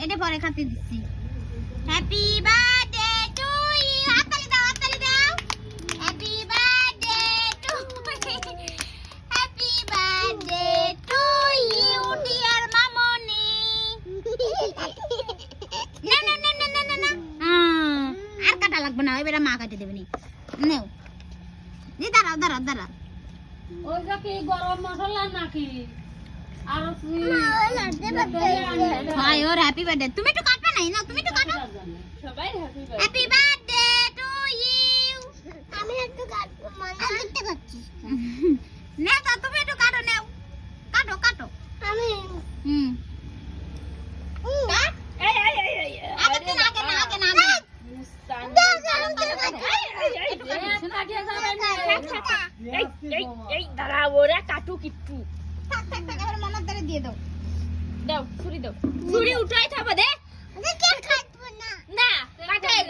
এটা পরে খাতে দিচ্ছি। Happy birthday to you. হাততালি দাও, হাততালি দাও। Happy birthday to happy birthday to you dear মামনি। না না না না না না আর কাটা লাগবে না, এবারে মা কাটে দেবে নি। নেও দি, দাঁড়াও দাঁড়াও দাঁড়াও। ওইটা কি গরম মশলা নাকি? আর হাই ওর হ্যাপি বার্থডে। তুমি একটু কাটবে না? না তুমি একটু কাটো। সবাই happy happy birthday to you. আমি একটু কাটবো, মজা করতে করছি। না তো তুমি একটু কাটো, নাও কাটো কাটো। আমি কাট। এই এই এই এই আগে না আগে না আগে না মুস্তান এই দাঁড়া ওরা কাটু কিট্টু থাক থাক থাক, এবার মামার দ্বারা দিয়ে দাও। দাও ছুরি দাও ছুরি উঠাই থাকবে দে আমি কেক কাটবো না। না কাটাই